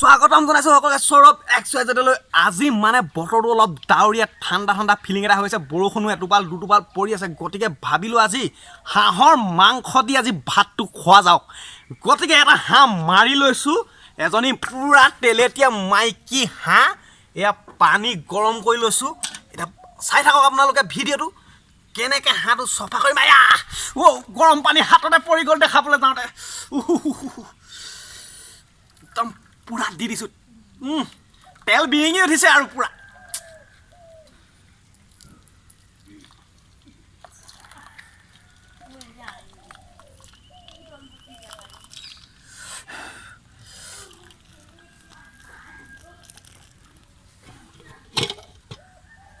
স্বাগতম জনাইছো সকলোকে সৌৰভ XYZ-লৈ। আজি মানে বতৰটো অলপ ডাৱৰীয়া ঠাণ্ডা ঠাণ্ডা ফিলিং এটা হৈছে, বৰষুণো এটোপাল দুটোপাল পৰি আছে। গতিকে ভাবিলোঁ আজি হাঁহৰ মাংস দি আজি ভাতটো খোৱা যাওক। গতিকে এটা হাঁহ মাৰি লৈছোঁ, এজনী পূৰা তেলেতীয়া মাইকী হাঁহ। এয়া পানী গৰম কৰি লৈছোঁ। এতিয়া চাই থাকক আপোনালোকে ভিডিঅ'টো, কেনেকৈ হাঁহটো চফা কৰিম। গৰম পানী হাততে পৰি গ'ল দেখাবলৈ যাওঁতে। একদম পুৰা দি দিছোঁ, তেল বিৰিঙি উঠিছে আৰু পুৰা।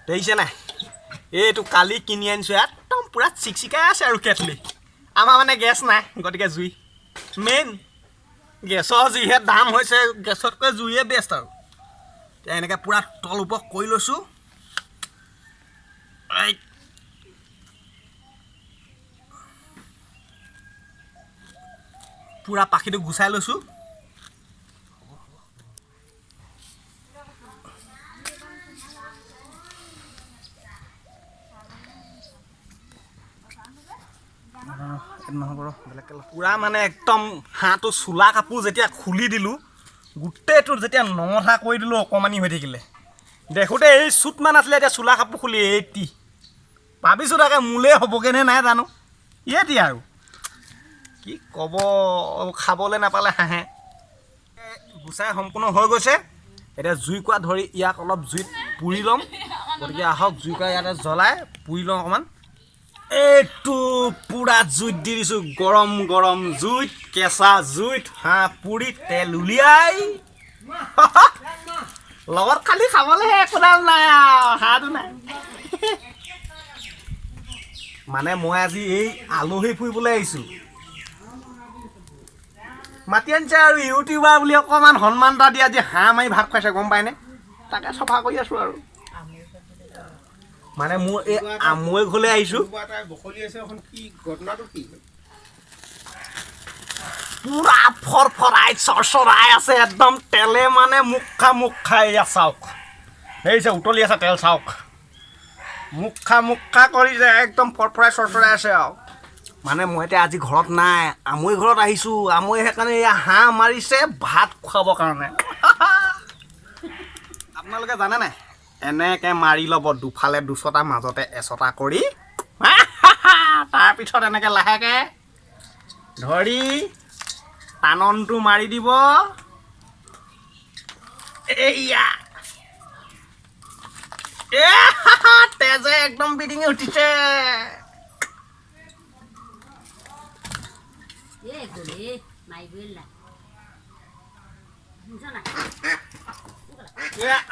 দেখিছে নাই, এইটো কালি কিনি আনিছোঁ, একদম পুৰা চিকচিকাই আছে আৰু কেটলি। আমাৰ মানে গেছ নাই, গতিকে জুই মেইন। গেছৰ যিহে দাম হৈছে, গেছতকৈ জুইয়ে বেষ্ট আৰু। এতিয়া এনেকৈ পূৰা তল ওপৰ কৰি লৈছোঁ। পূৰা পাখিটো গুচাই লৈছোঁ। পূৰা মানে একদম হাঁহটো চোলা কাপোৰ যেতিয়া খুলি দিলোঁ, গোটেইটো যেতিয়া নঙঠা কৰি দিলোঁ, অকণমানি হৈ থাকিলে। দেখোঁতে এই চুটমান আছিলে, এতিয়া চোলা কাপোৰ খুলি এইটি ভাবিছোঁ তাকে মোলে হ'বগৈনে নাই জানো। এইটি আৰু কি ক'ব, খাবলৈ নাপালে হাঁহে। গুচাই সম্পূৰ্ণ হৈ গৈছে। এতিয়া জুইকুৰা ধৰি ইয়াক অলপ জুইত পুৰি ল'ম। গতিকে আহক জুইকুৰা ইয়াতে জ্বলাই পুৰি লওঁ অকণমান। এইটো পুৰা জুইত দি দিছোঁ, গৰম গৰম জুইত, কেঁচা জুইত হাঁহ পুৰি তেল উলিয়াই লগত খালি খাবলৈহে একোডাল নাই আৰু, হাঁহটো নাই। মানে মই আজি এই আলহী ফুৰিবলৈ আহিছোঁ, মাতি আনিছে আৰু ইউটিউবাৰ বুলি অকণমান সন্মান এটা দি আজি হাঁহ মাৰি ভাত খুৱাইছে, গম পায়নে? তাকে চফা কৰি আছোঁ আৰু। মানে মোৰ এই আমৈ ঘৰলৈ আহিছোঁ। পুৰা ফৰফৰাই চৰচৰাই আছে একদম, তেলে মানে মুখ খাই চাওক। দেখিছে উতলি আছে তেল, চাওক মুখ খা কৰিছে, একদম ফৰফৰাই চৰচৰাই আছে আৰু। মানে মই এতিয়া আজি ঘৰত নাই, আমৈ ঘৰত আহিছোঁ। আমৈ সেইকাৰণে এয়া হাঁহ মাৰিছে ভাত খুৱাবৰ কাৰণে। আপোনালোকে জানে নাই, এনেকৈ মাৰি ল'ব দুফালে দুচটা মাজতে এচটা কৰি। তাৰপিছত এনেকৈ লাহেকৈ ধৰি টাননটো মাৰি দিব। এয়া তেজে একদম বিডিঙি উঠিছে।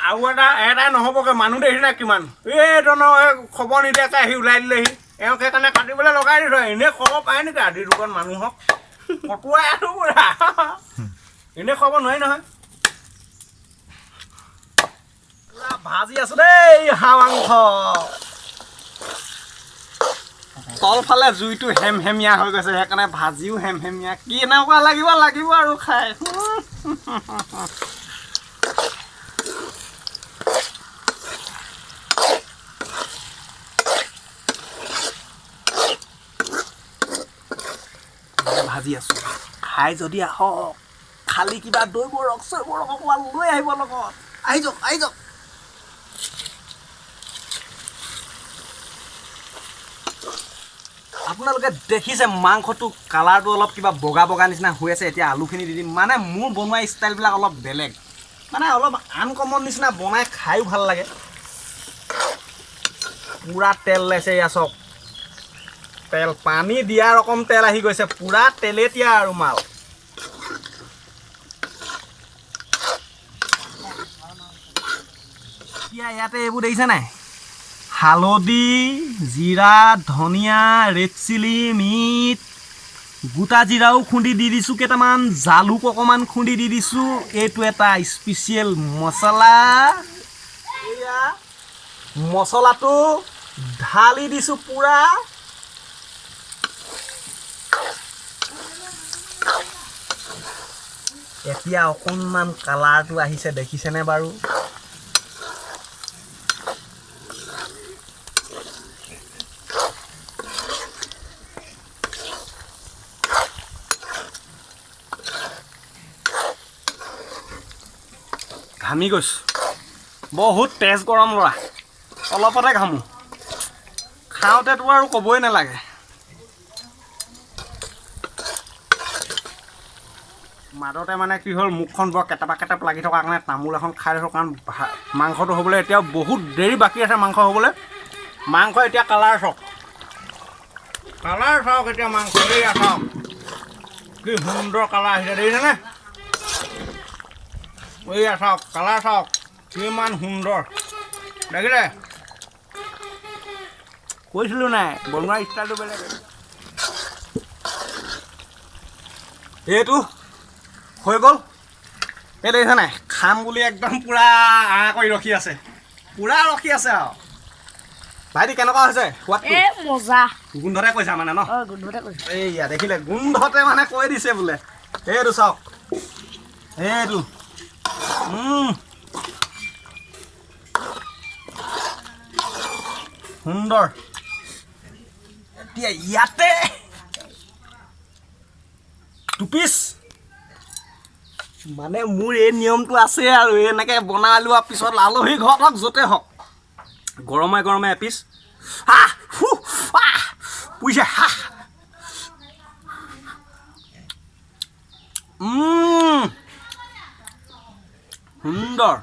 আৰু এটাই নহ'বগৈ, মানুহ দেখিছে কিমান এইজনৰ খবৰ নিদিয়াকৈ আহি ওলাই দিলেহি। এওঁক সেইকাৰণে কাটিবলৈ লগাই দিছোঁ। এনেই খবৰ পায় নেকি আদিৰ যুগত মানুহক? কটুৱাই আছোঁ পুৰা, এনেই খবৰ নোৱাৰি নহয়। পুৰা ভাজি আছোঁ দেই হাঁহ মাংস। তলফালে জুইটো হেমহেমীয়া হৈ গৈছে, সেইকাৰণে ভাজিও হেমহেমীয়া। কি এনেকুৱা লাগিব আৰু খাই। ভাজি আছোঁ, খাই যদি আহক। খালি কিবা দৈবোৰ ৰস চৈবোৰ অকণমান লৈ আহিব লগত। আহি যাওক। আপোনালোকে দেখিছে মাংসটো কালাৰটো অলপ কিবা বগা বগা নিচিনা হৈ আছে। এতিয়া আলুখিনি দি দিম। মানে মোৰ বনোৱা ষ্টাইলবিলাক অলপ বেলেগ, মানে অলপ আনকমন নিচিনা বনাই খায়ো ভাল লাগে। পূৰা তেল ওলাইছে, এয়া চাওক। তেল পানী দিয়া ৰকম তেল আহি গৈছে, পূৰা তেলেতীয়া আৰু মাল। এতিয়া ইয়াতে এইবোৰ দেখিছে নাই, হালধি, জিৰা, ধনিয়া, ৰেড চিলি, মিট, গোটা জিৰাও খুন্দি দি দিছোঁ কেইটামান, জালুক অকণমান খুন্দি দি দিছোঁ। এইটো এটা স্পেচিয়েল মচলা। এয়া মচলাটো ঢালি দিছোঁ পূৰা। এতিয়া অকণমান কালাৰটো আহিছে দেখিছেনে বাৰু ঘামি গৈছোঁ বহুত তেজ গৰম ল'ৰা অলপতে ঘামো খাওঁতেতো আৰু ক'বই নালাগে মাজতে মানে কি হ'ল মুখখন বৰ কেটেপ লাগি থকা কাৰণে তামোল এখন খাই দিছোঁ কাৰণ মাংসটো হ'বলৈ এতিয়াও বহুত দেৰি বাকী আছে মাংস হ'বলৈ মাংস এতিয়া কালাৰ চাওক এতিয়া মাংস এয়া চাওক কি সুন্দৰ কালাৰ আহিছে দেখিছেনে এয়া চাওক কালাৰ চাওক কিমান সুন্দৰ দেখিলে কৈছিলোঁ নাই বনোৱা ষ্টাইলটো বেলেগ এইটো হৈ গ'ল এই দেখিছে নাই খাম বুলি একদম পূৰা কৰি ৰখি আছে আৰু ভাইটি কেনেকুৱা হৈছে সোৱাদটো মজা গোন্ধতে কৈছা মানে ন গোন্ধতে কৈছা এইয়া দেখিলে গোন্ধতে মানে কৈ দিছে বোলে এইটো চাওক এইটো সুন্দৰ এতিয়া ইয়াতে টুপিছ মানে মোৰ এই নিয়মটো আছে আৰু এনেকৈ বনাই লোৱা পিছত আলহী ঘৰত হওক য'তে হওক গৰমে এপিচ পুইছে সুন্দৰ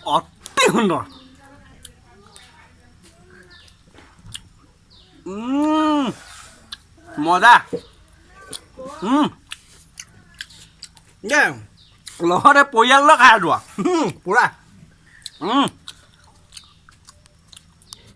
অতি সুন্দৰ মজা লগতে পৰিয়ালৰ খাই যোৱা পূৰা